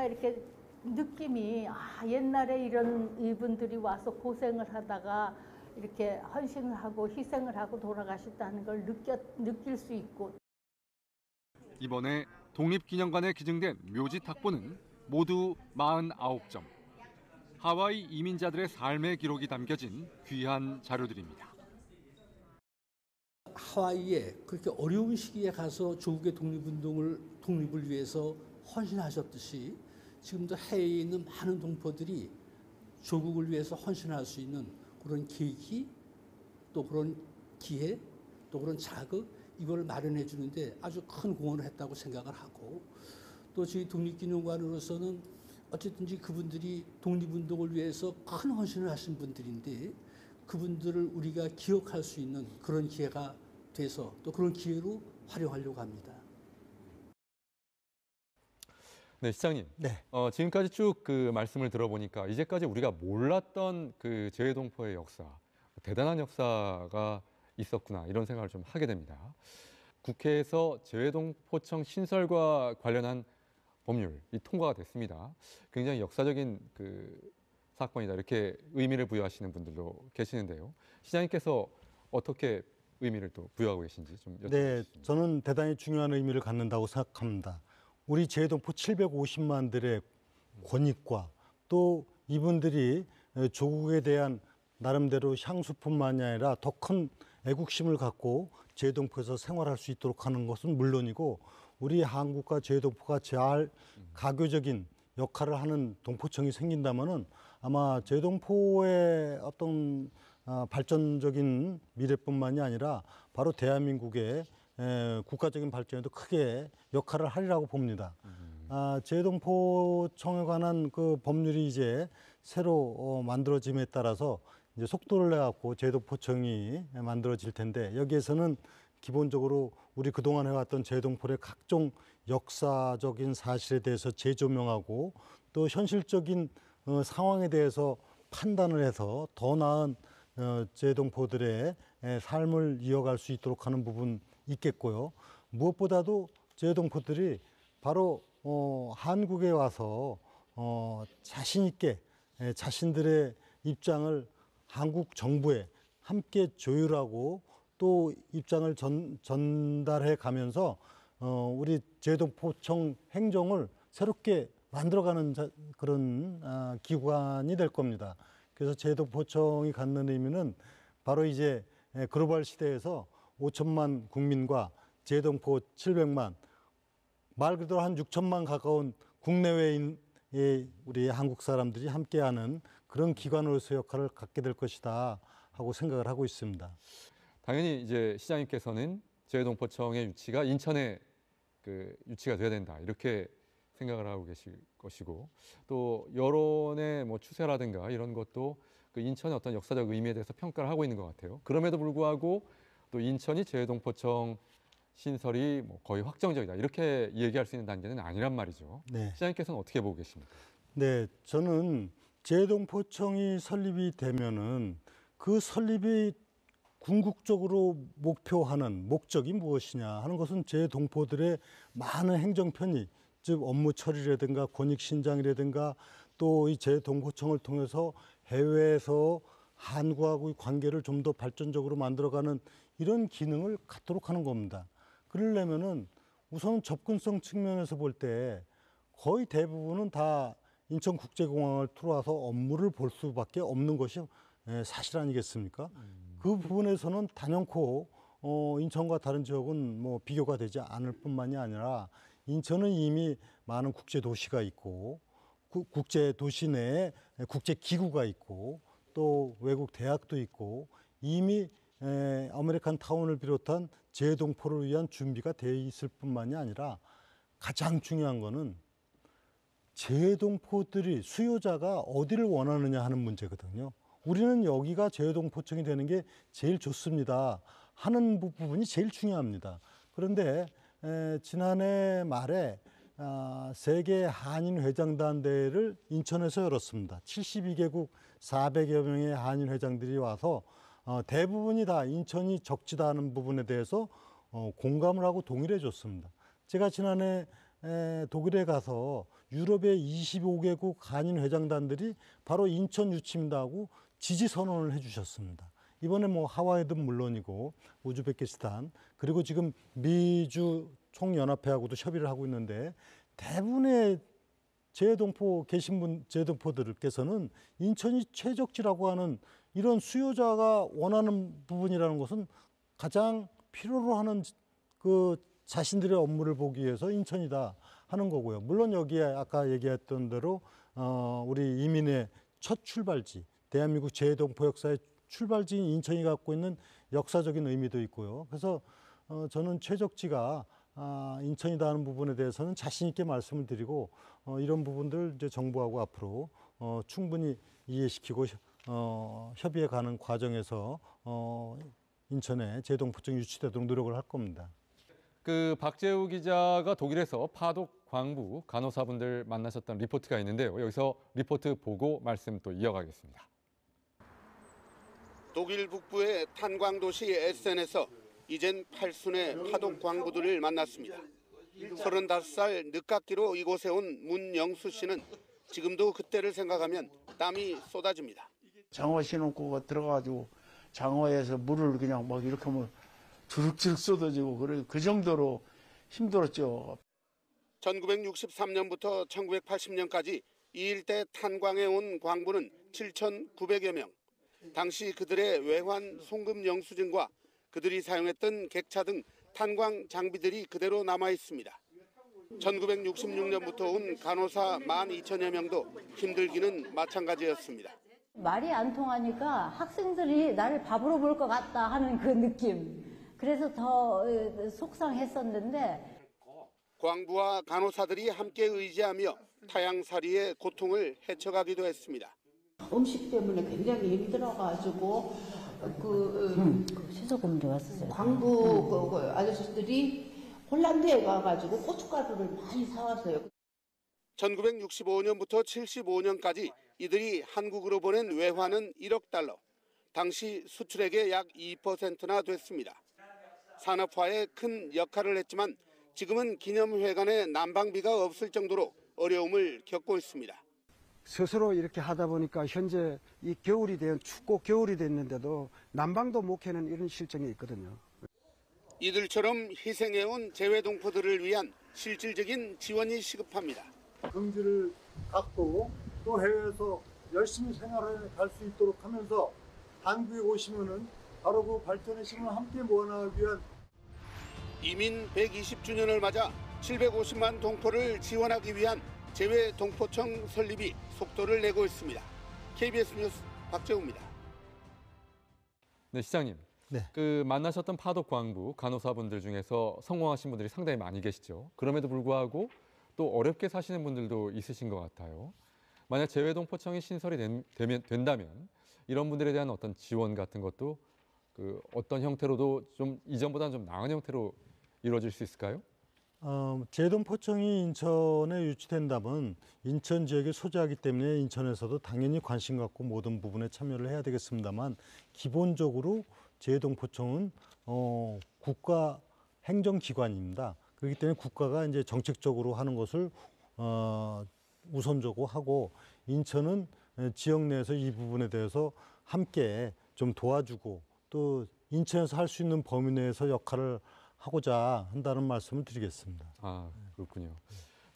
이렇게 느낌이 옛날에 이분들이 와서 고생을 하다가 이렇게 헌신을 하고 희생을 하고 돌아가셨다는 걸 느낄 수 있고. 이번에 독립기념관에 기증된 묘지 탁본은 모두 49점. 하와이 이민자들의 삶의 기록이 담겨진 귀한 자료들입니다. 하와이에 그렇게 어려운 시기에 가서 조국의 독립을 위해서 헌신하셨듯이 지금도 해외에 있는 많은 동포들이 조국을 위해서 헌신할 수 있는 그런 계기, 또 그런 기회, 또 그런 자극, 이걸 마련해 주는데 아주 큰 공헌을 했다고 생각을 하고, 또 저희 독립기념관으로서는 어쨌든지 그분들이 독립운동을 위해서 큰 헌신을 하신 분들인데 그분들을 우리가 기억할 수 있는 그런 기회가 돼서 또 그런 기회로 활용하려고 합니다. 네, 시장님. 네. 지금까지 쭉 그 말씀을 들어보니까 이제까지 우리가 몰랐던 그 재외동포의 역사, 대단한 역사가 있었구나 이런 생각을 좀 하게 됩니다. 국회에서 재외동포청 신설과 관련한 법률이 통과가 됐습니다. 굉장히 역사적인 그 사건이다 이렇게 의미를 부여하시는 분들도 계시는데요. 시장님께서 어떻게 의미를 또 부여하고 계신지 좀 여쭤보겠습니다. 네, 저는 대단히 중요한 의미를 갖는다고 생각합니다. 우리 재외동포 750만들의 권익과 또 이분들이 조국에 대한 나름대로 향수뿐만이 아니라 더 큰 애국심을 갖고 재외동포에서 생활할 수 있도록 하는 것은 물론이고, 우리 한국과 재외동포가 잘 가교적인 역할을 하는 동포청이 생긴다면은 아마 재외동포의 어떤 발전적인 미래뿐만이 아니라 바로 대한민국의 국가적인 발전에도 크게 역할을 하리라고 봅니다. 재외동포청에 관한 그 법률이 이제 새로 만들어짐에 따라서 이제 속도를 내갖고 재외동포청이 만들어질 텐데, 여기에서는 기본적으로 우리 그동안 해왔던 재외동포의 각종 역사적인 사실에 대해서 재조명하고 또 현실적인 상황에 대해서 판단을 해서 더 나은 재외동포들의 삶을 이어갈 수 있도록 하는 부분 있겠고요. 무엇보다도 재외동포들이 바로 한국에 와서 자신 있게 자신들의 입장을 한국 정부에 함께 조율하고 또 입장을 전달해 가면서 우리 재외동포청 행정을 새롭게 만들어가는 그런 기관이 될 겁니다. 그래서 재외동포청이 갖는 의미는 바로 이제 글로벌 시대에서 5천만 국민과 재외동포 700만, 말 그대로 한 6천만 가까운 국내외인 우리 한국 사람들이 함께하는 그런 기관으로서 역할을 갖게 될 것이다 하고 생각을 하고 있습니다. 당연히 이제 시장님께서는 재외동포청의 유치가 인천에 그 유치가 돼야 된다 이렇게 생각을 하고 계실 것이고, 또 여론의 뭐 추세라든가 이런 것도 그 인천의 어떤 역사적 의미에 대해서 평가를 하고 있는 것 같아요. 그럼에도 불구하고 또 인천이 재외동포청 신설이 뭐 거의 확정적이다 이렇게 얘기할 수 있는 단계는 아니란 말이죠. 네. 시장님께서는 어떻게 보고 계십니까? 네, 저는 재외동포청이 설립이 되면은 그 설립이 궁극적으로 목표하는 목적이 무엇이냐 하는 것은 재외동포들의 많은 행정 편의, 즉 업무 처리라든가 권익 신장이라든가 또 이 재외동포청을 통해서 해외에서 한국하고의 관계를 좀 더 발전적으로 만들어가는 이런 기능을 갖도록 하는 겁니다. 그러려면은 우선 접근성 측면에서 볼 때 거의 대부분은 다 인천국제공항을 들어와서 업무를 볼 수밖에 없는 것이 사실 아니겠습니까? 그 부분에서는 단연코 인천과 다른 지역은 뭐 비교가 되지 않을 뿐만이 아니라 인천은 이미 많은 국제 도시가 있고 국제 도시 내에 국제 기구가 있고 또 외국 대학도 있고 이미 아메리칸 타운을 비롯한 재동포를 위한 준비가 돼 있을 뿐만이 아니라 가장 중요한 거는 재동포들이 수요자가 어디를 원하느냐 하는 문제거든요. 우리는 여기가 재동포청이 되는 게 제일 좋습니다 하는 부분이 제일 중요합니다. 그런데 지난해 말에 세계 한인 회장단대회를 인천에서 열었습니다. 72개국 400여 명의 한인 회장들이 와서 대부분이 다 인천이 적지다 하는 부분에 대해서 공감을 하고 동의를 해줬습니다. 제가 지난해 독일에 가서 유럽의 25개국 한인 회장단들이 바로 인천 유치입니다 하고 지지 선언을 해주셨습니다. 이번에 뭐 하와이도 물론이고 우즈베키스탄 그리고 지금 미주 총연합회하고도 협의를 하고 있는데 대부분의 재동포 계신 재동포들께서는 인천이 최적지라고 하는 이런 수요자가 원하는 부분이라는 것은 가장 필요로 하는 그 자신들의 업무를 보기 위해서 인천이다 하는 거고요. 물론 여기에 아까 얘기했던 대로 우리 이민의 첫 출발지, 대한민국 재동포 역사의 출발지인 인천이 갖고 있는 역사적인 의미도 있고요. 그래서 저는 최적지가 인천이다 하는 부분에 대해서는 자신 있게 말씀을 드리고 이런 부분들 이제 정부하고 앞으로 충분히 이해시키고 협의해 가는 과정에서 인천에 재동포청 유치되도록 노력을 할 겁니다. 그 박재우 기자가 독일에서 파독 광부 간호사분들 만나셨던 리포트가 있는데요. 여기서 리포트 보고 말씀 또 이어가겠습니다. 독일 북부의 탄광도시 에센에서 이젠 8순의 파독 광부들을 만났습니다. 35살 늦깎이로 이곳에 온 문영수 씨는 지금도 그때를 생각하면 땀이 쏟아집니다. 장어 신혼고가 들어가가지고 장어에서 물을 그냥 막 이렇게 하면 주룩주룩 쏟아지고 그 정도로 힘들었죠. 1963년부터 1980년까지 이 일대 탄광에 온 광부는 7,900여 명. 당시 그들의 외환 송금 영수증과 그들이 사용했던 객차 등 탄광 장비들이 그대로 남아 있습니다. 1966년부터 온 간호사 12,000여 명도 힘들기는 마찬가지였습니다. 말이 안 통하니까 학생들이 나를 밥으로 볼 것 같다 하는 그 느낌. 그래서 더 속상했었는데. 광부와 간호사들이 함께 의지하며 타양살이의 고통을 헤쳐가기도 했습니다. 음식 때문에 굉장히 힘들어가지고 시소금도 왔어요. 광부 그 아저씨들이 홀란드에 가가지고 고춧가루를 많이 사왔어요. 1965년부터 75년까지 이들이 한국으로 보낸 외환은 1억 달러. 당시 수출액의 약 2%나 됐습니다. 산업화에 큰 역할을 했지만 지금은 기념회관에 난방비가 없을 정도로 어려움을 겪고 있습니다. 스스로 이렇게 하다 보니까 현재 이 겨울이 된 춥고 겨울이 됐는데도 난방도 못 켜는 이런 실정이 있거든요. 이들처럼 희생해온 재외동포들을 위한 실질적인 지원이 시급합니다. 긍지를 갖고 또 해외에서 열심히 생활을 갈 수 있도록 하면서 한국에 오시면은 바로 그 발전의 힘을 함께 모아나가기 위한 이민 120주년을 맞아 750만 동포를 지원하기 위한 재외동포청 설립이 속도를 내고 있습니다. KBS 뉴스 박재우입니다. 네, 시장님. 네. 그 만나셨던 파독 광부 간호사분들 중에서 성공하신 분들이 상당히 많이 계시죠. 그럼에도 불구하고 또 어렵게 사시는 분들도 있으신 것 같아요. 만약 재외동포청이 신설이 된다면 이런 분들에 대한 어떤 지원 같은 것도 그 어떤 형태로도 좀 이전보다는 좀 나은 형태로 이루어질 수 있을까요? 재동포청이 인천에 유치된다면 인천 지역에 소재하기 때문에 인천에서도 당연히 관심 갖고 모든 부분에 참여를 해야 되겠습니다만 기본적으로 재동포청은 국가 행정기관입니다. 그렇기 때문에 국가가 이제 정책적으로 하는 것을 우선적으로 하고 인천은 지역 내에서 이 부분에 대해서 함께 좀 도와주고 또 인천에서 할 수 있는 범위 내에서 역할을 하고자 한다는 말씀을 드리겠습니다. 아, 그렇군요.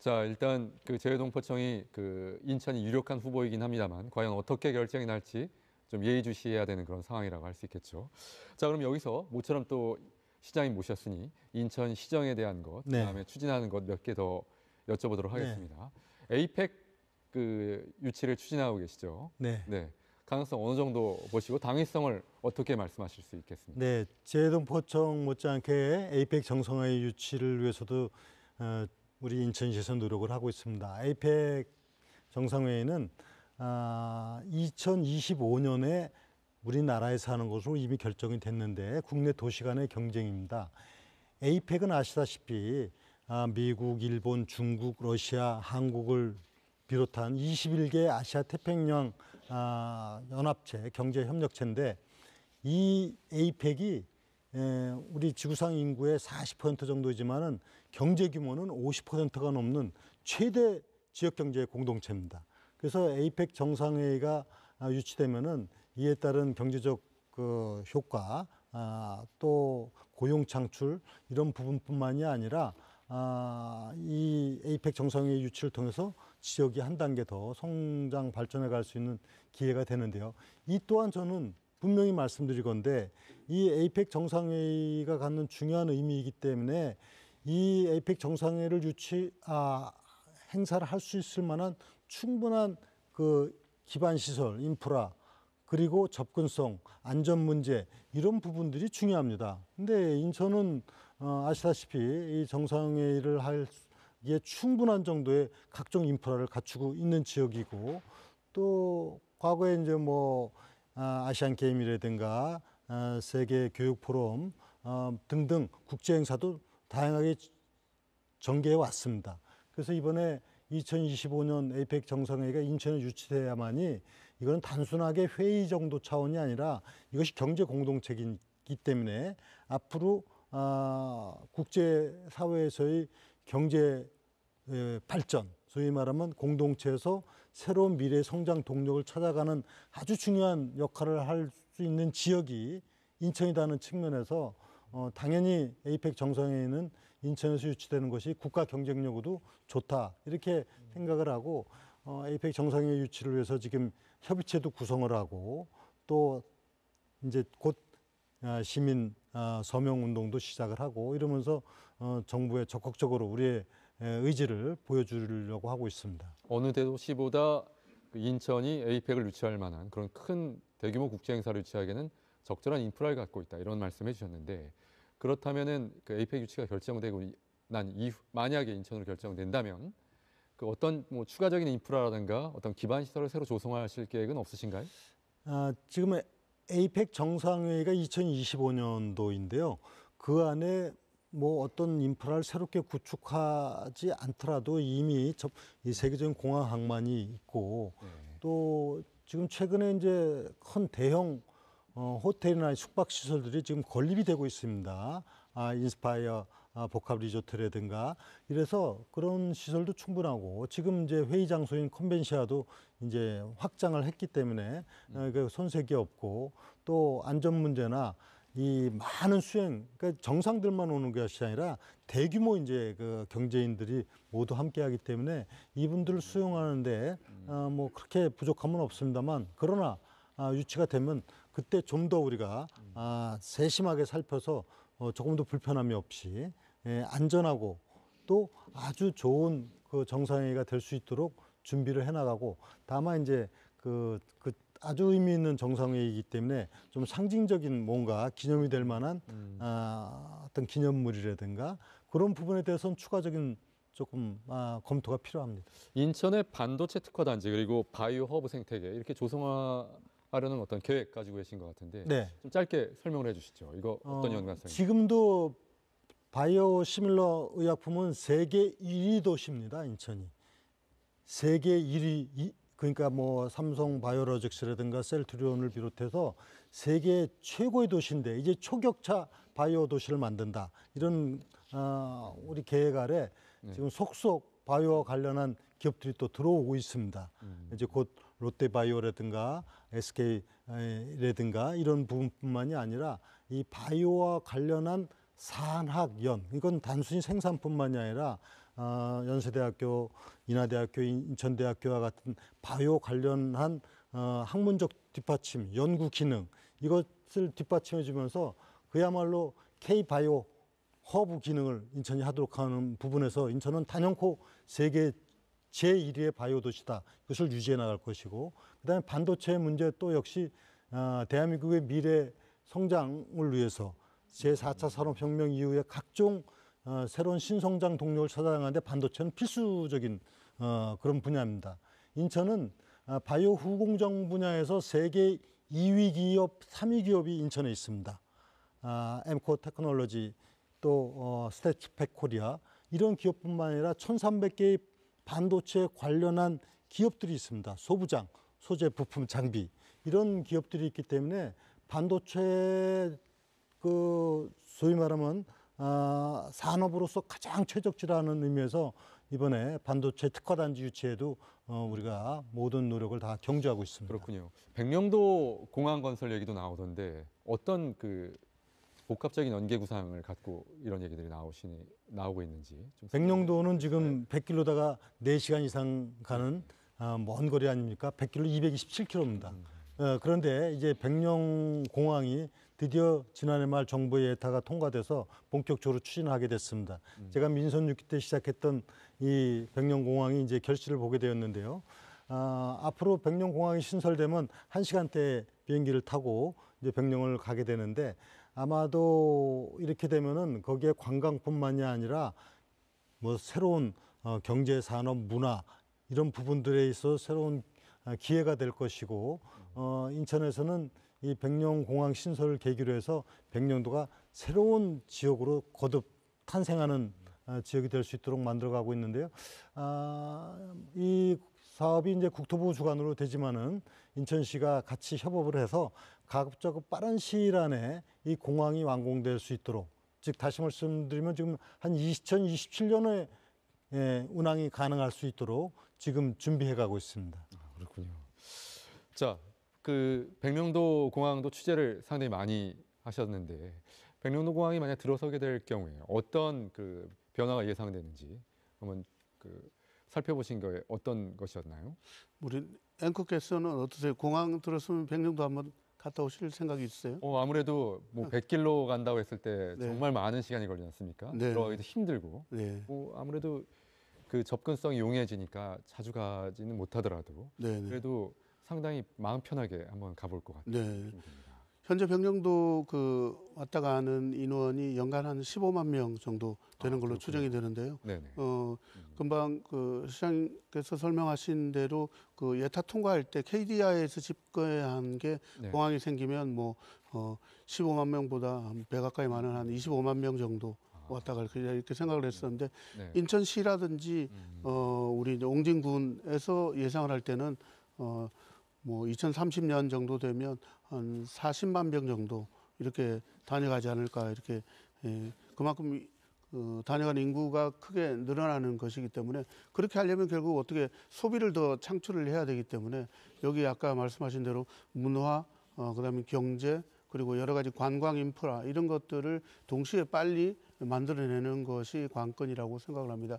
자, 일단 그 재외동포청이 그 인천이 유력한 후보이긴 합니다만 과연 어떻게 결정이 날지 좀 예의주시해야 되는 그런 상황이라고 할 수 있겠죠. 자, 그럼 여기서 모처럼 또 시장님 모셨으니 인천 시정에 대한 것, 네. 그다음에 추진하는 것 몇 개 더 여쭤보도록 하겠습니다. 에이펙 그 유치를 추진하고 계시죠. 네. 네. 가능성 어느 정도 보시고 당위성을 어떻게 말씀하실 수 있겠습니까? 네, 재외동포청 못지않게 에이펙 정상회의 유치를 위해서도 우리 인천시에서 노력을 하고 있습니다. 에이펙 정상회의는 2025년에 우리나라에서 하는 것으로 이미 결정이 됐는데 국내 도시 간의 경쟁입니다. 에이펙은 아시다시피 미국, 일본, 중국, 러시아, 한국을 비롯한 21개 아시아 태평양 연합체, 경제협력체인데 이 에이펙이 우리 지구상 인구의 40% 정도이지만은 경제 규모는 50%가 넘는 최대 지역 경제 공동체입니다. 그래서 에이펙 정상회의가 유치되면은 이에 따른 경제적 그 효과, 또 고용 창출 이런 부분뿐만이 아니라 이 에이펙 정상회의 유치를 통해서 지역이 한 단계 더 성장 발전해 갈 수 있는 기회가 되는데요. 이 또한 저는 분명히 말씀드릴 건데 이 에이펙 정상회의가 갖는 중요한 의미이기 때문에 이 에이펙 정상회의를 행사를 할 수 있을 만한 충분한 그 기반 시설, 인프라 그리고 접근성, 안전 문제 이런 부분들이 중요합니다. 근데 인천은 아시다시피 이 정상회의를 하기에 충분한 정도의 각종 인프라를 갖추고 있는 지역이고 또 과거에 이제 뭐 아시안 게임이라든가 세계 교육 포럼 등등 국제 행사도 다양하게 전개해 왔습니다. 그래서 이번에 2025년 에이펙 정상회의가 인천에 유치돼야만이 이건 단순하게 회의 정도 차원이 아니라 이것이 경제 공동체이기 때문에 앞으로 국제 사회에서의 경제 발전, 소위 말하면 공동체에서 새로운 미래 성장 동력을 찾아가는 아주 중요한 역할을 할 수 있는 지역이 인천이라는 측면에서 당연히 에이펙 정상회의는 인천에서 유치되는 것이 국가 경쟁력으로도 좋다 이렇게 생각을 하고 에이펙 정상회의 유치를 위해서 지금 협의체도 구성을 하고 또 이제 곧 시민 서명 운동도 시작을 하고 이러면서 정부에 적극적으로 우리의 의지를 보여주려고 하고 있습니다. 어느 도시보다 인천이 에이펙을 유치할 만한 그런 큰 대규모 국제 행사를 유치하기에는 적절한 인프라를 갖고 있다 이런 말씀해 주셨는데 그렇다면은 그 에이펙 유치가 결정되고 난 이후 만약에 인천으로 결정된다면 그 어떤 뭐 추가적인 인프라라든가 어떤 기반 시설을 새로 조성하실 계획은 없으신가요? 지금 에이펙 정상회의가 2025년도인데요. 그 안에 뭐 어떤 인프라를 새롭게 구축하지 않더라도 이미 이 세계적인 공항 항만이 있고 또 지금 최근에 이제 큰 대형 호텔이나 숙박 시설들이 지금 건립이 되고 있습니다. 인스파이어 복합 리조트라든가 이래서 그런 시설도 충분하고 지금 이제 회의 장소인 컨벤시아도 이제 확장을 했기 때문에 그 손색이 없고 또 안전 문제나 이 많은 수행, 그러니까 정상들만 오는 것이 아니라 대규모 이제 그 경제인들이 모두 함께하기 때문에 이분들을 수용하는데 뭐 그렇게 부족함은 없습니다만 그러나 유치가 되면 그때 좀 더 우리가 세심하게 살펴서 조금 더 불편함이 없이 안전하고 또 아주 좋은 그 정상회의가 될 수 있도록 준비를 해나가고 다만 이제 그 아주 의미 있는 정상회의이기 때문에 좀 상징적인 뭔가 기념이 될 만한 어떤 기념물이라든가 그런 부분에 대해서는 추가적인 조금 검토가 필요합니다. 인천의 반도체 특화 단지 그리고 바이오 허브 생태계 이렇게 조성하려는 어떤 계획 가지고 계신 것 같은데 네. 좀 짧게 설명을 해주시죠. 이거 어떤 연관성이? 지금도 바이오 시밀러 의약품은 세계 1위 도시입니다. 인천이 세계 1위. 그러니까 뭐 삼성 바이오로직스라든가 셀트리온을 비롯해서 세계 최고의 도시인데 이제 초격차 바이오 도시를 만든다. 이런 우리 계획 아래 지금 속속 바이오와 관련한 기업들이 또 들어오고 있습니다. 이제 곧 롯데바이오라든가 SK라든가 이런 부분뿐만이 아니라 이 바이오와 관련한 산학연 이건 단순히 생산뿐만이 아니라 연세대학교, 인하대학교, 인천대학교와 같은 바이오 관련한 학문적 뒷받침, 연구 기능 이것을 뒷받침해 주면서 그야말로 K-바이오 허브 기능을 인천이 하도록 하는 부분에서 인천은 단연코 세계 제1위의 바이오 도시다. 이것을 유지해 나갈 것이고 그다음에 반도체 문제 또 역시 대한민국의 미래 성장을 위해서 제4차 산업혁명 이후에 각종 새로운 신성장 동력을 찾아나가는데 반도체는 필수적인 그런 분야입니다. 인천은 바이오 후공정 분야에서 세계 2위 기업, 3위 기업이 인천에 있습니다. 엠코 테크놀로지 또 스태치팩 코리아 이런 기업뿐만 아니라 1,300개의 반도체 관련한 기업들이 있습니다. 소부장, 소재, 부품, 장비 이런 기업들이 있기 때문에 반도체 소위 말하면 산업으로서 가장 최적지라는 의미에서 이번에 반도체 특화단지 유치에도 우리가 모든 노력을 다 경주하고 있습니다. 그렇군요. 백령도 공항 건설 얘기도 나오던데 어떤 그 복합적인 연계 구상을 갖고 이런 얘기들이 나오고 있는지. 좀 백령도는 지금 100km다가 4시간 이상 가는 먼 거리 아닙니까? 100km 227km입니다. 그런데 이제 백령공항이 드디어 지난해 말 정부의 예타가 통과돼서 본격적으로 추진하게 됐습니다. 제가 민선 6기 때 시작했던 이 백령공항이 이제 결실을 보게 되었는데요. 앞으로 백령공항이 신설되면 1시간대 비행기를 타고 이제 백령을 가게 되는데 아마도 이렇게 되면은 거기에 관광뿐만이 아니라 뭐 새로운 경제, 산업, 문화 이런 부분들에 있어 새로운 기회가 될 것이고 인천에서는 이 백령공항 신설을 계기로 해서 백령도가 새로운 지역으로 거듭 탄생하는 지역이 될 수 있도록 만들어가고 있는데요. 이 사업이 이제 국토부 주관으로 되지만은 인천시가 같이 협업을 해서 가급적 빠른 시일 안에 이 공항이 완공될 수 있도록 즉 다시 말씀드리면 지금 한 2027년에 운항이 가능할 수 있도록 지금 준비해가고 있습니다. 그렇군요. 자, 그 백령도 공항도 취재를 상당히 많이 하셨는데 백령도 공항이 만약 들어서게 될 경우에 어떤 그 변화가 예상되는지 한번 살펴보신 거에 어떤 것이었나요? 우리 앵커께서는 어떠세요? 공항 들었으면 백령도 한번 갔다 오실 생각이 있으세요? 아무래도 뭐 100km 간다고 했을 때 네. 정말 많은 시간이 걸리지 않습니까? 네. 들어가기도 힘들고 네. 아무래도 그 접근성이 용이해지니까 자주 가지는 못하더라도 네. 그래도 상당히 마음 편하게 한번 가볼 것 같아요. 네. 현재 백령도 왔다 가는 인원이 연간 한 15만 명 정도 되는 걸로 그렇군요. 추정이 되는데요. 네네. 금방 시장께서 설명하신 대로 예타 통과할 때 KDI에서 집계한 게 네. 공항이 생기면 15만 명보다 한 배 가까이 많은 한 25만 명 정도 왔다 갈 거냐 이렇게 생각을 했었는데 네. 인천시라든지 우리 이제 옹진군에서 예상을 할 때는 2030년 정도 되면 한 40만 명 정도 이렇게 다녀가지 않을까 이렇게 그만큼 다녀가는 인구가 크게 늘어나는 것이기 때문에 그렇게 하려면 결국 어떻게 소비를 더 창출을 해야 되기 때문에 여기 아까 말씀하신 대로 문화 그다음에 경제 그리고 여러 가지 관광 인프라 이런 것들을 동시에 빨리 만들어내는 것이 관건이라고 생각을 합니다.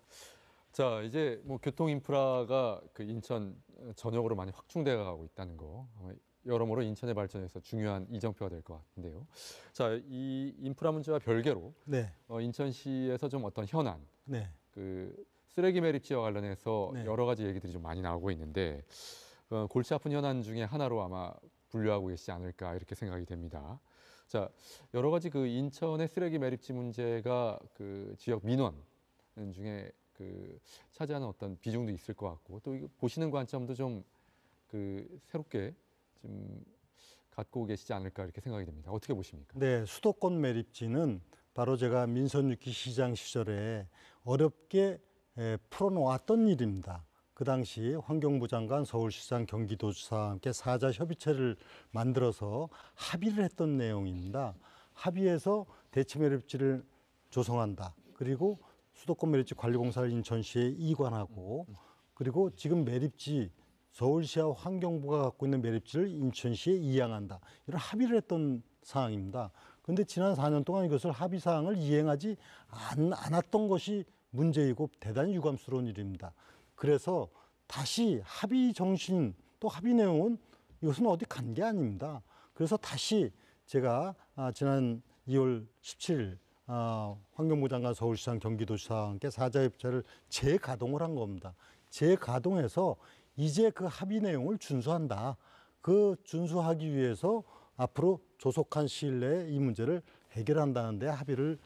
자, 이제 뭐 교통 인프라가 그 인천 전역으로 많이 확충돼 가고 있다는 거 여러모로 인천의 발전에서 중요한 이정표가 될 것 같은데요. 자, 이 인프라 문제와 별개로 네. 인천시에서 좀 어떤 현안, 네. 그 쓰레기 매립지와 관련해서 네. 여러 가지 얘기들이 좀 많이 나오고 있는데 골치 아픈 현안 중에 하나로 아마 분류하고 계시지 않을까 이렇게 생각이 됩니다. 자, 여러 가지 그 인천의 쓰레기 매립지 문제가 그 지역 민원 중에 차지하는 어떤 비중도 있을 것 같고 또 이거 보시는 관점도 좀 새롭게 좀 갖고 계시지 않을까 이렇게 생각이 됩니다. 어떻게 보십니까? 네, 수도권 매립지는 바로 제가 민선 6기 시장 시절에 어렵게 풀어놓았던 일입니다. 그 당시 환경부 장관, 서울시장, 경기도지사와 함께 사자 협의체를 만들어서 합의를 했던 내용입니다. 합의해서 대치 매립지를 조성한다. 그리고 수도권 매립지 관리공사를 인천시에 이관하고 그리고 지금 매립지 서울시와 환경부가 갖고 있는 매립지를 인천시에 이양한다. 이런 합의를 했던 사항입니다. 그런데 지난 4년 동안 이것을 합의 사항을 이행하지 않았던 것이 문제이고 대단히 유감스러운 일입니다. 그래서 다시 합의 정신 또 합의 내용은 이것은 어디 간 게 아닙니다. 그래서 다시 제가 지난 2월 17일 환경부 장관, 서울시장, 경기도지사와 함께 사자협의체를 재가동을 한 겁니다. 재가동해서 이제 그 합의 내용을 준수한다. 그 준수하기 위해서 앞으로 조속한 시일 내에 이 문제를 해결한다는 데 합의를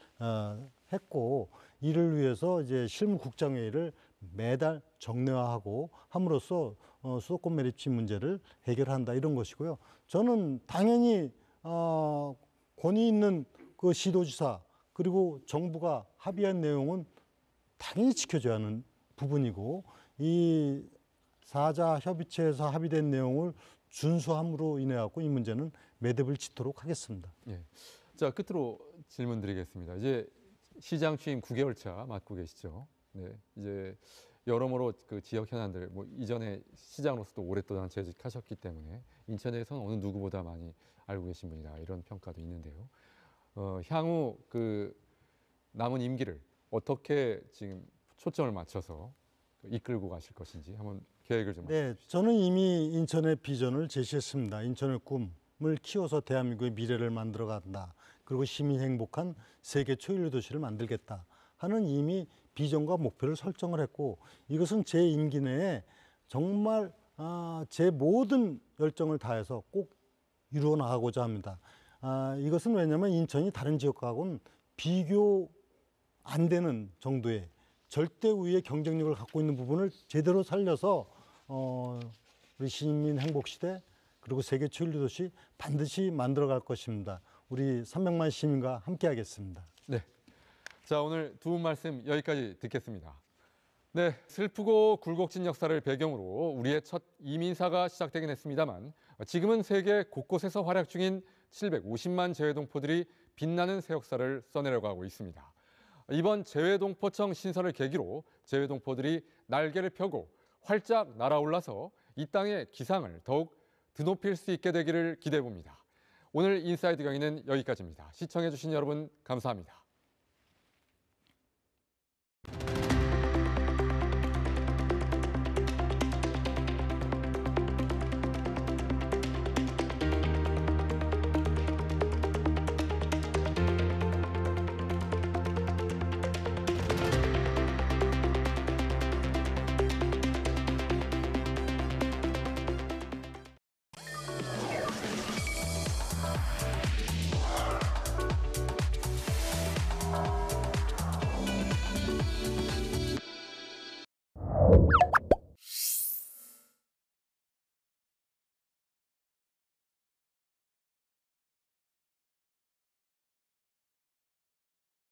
했고, 이를 위해서 이제 실무국장회의를 매달 정례화하고 함으로써 수도권 매립지 문제를 해결한다, 이런 것이고요. 저는 당연히 권위 있는 그 시도지사 그리고 정부가 합의한 내용은 당연히 지켜줘야 하는 부분이고, 이 사자협의체에서 합의된 내용을 준수함으로 인해 갖고 이 문제는 매듭을 짓도록 하겠습니다. 예. 자, 끝으로 질문 드리겠습니다. 이제 시장 취임 9개월 차 맞고 계시죠. 네. 이제 여러모로 그 지역 현안들, 뭐 이전에 시장으로서도 오랫동안 재직하셨기 때문에 인천에서는 어느 누구보다 많이 알고 계신 분이다, 이런 평가도 있는데요. 향후 그 남은 임기를 어떻게 지금 초점을 맞춰서 이끌고 가실 것인지 한번 계획을 좀. 네, 저는 이미 인천의 비전을 제시했습니다. 인천의 꿈을 키워서 대한민국의 미래를 만들어 간다. 그리고 시민이 행복한 세계 초일류 도시를 만들겠다 하는 이미 비전과 목표를 설정을 했고, 이것은 제 임기 내에 정말 제 모든 열정을 다해서 꼭 이루어 나가고자 합니다. 이것은 왜냐하면 인천이 다른 지역하고는 비교 안 되는 정도의 절대 우위의 경쟁력을 갖고 있는 부분을 제대로 살려서 우리 시민 행복 시대 그리고 세계 초일류 도시 반드시 만들어 갈 것입니다. 우리 300만 시민과 함께 하겠습니다. 네. 자, 오늘 두 분 말씀 여기까지 듣겠습니다. 네, 슬프고 굴곡진 역사를 배경으로 우리의 첫 이민사가 시작되긴 했습니다만, 지금은 세계 곳곳에서 활약 중인 750만 재외동포들이 빛나는 새 역사를 써내려가고 있습니다. 이번 재외동포청 신설을 계기로 재외동포들이 날개를 펴고 활짝 날아올라서 이 땅의 기상을 더욱 드높일 수 있게 되기를 기대해 봅니다. 오늘 인사이드 강의는 여기까지입니다. 시청해 주신 여러분 감사합니다.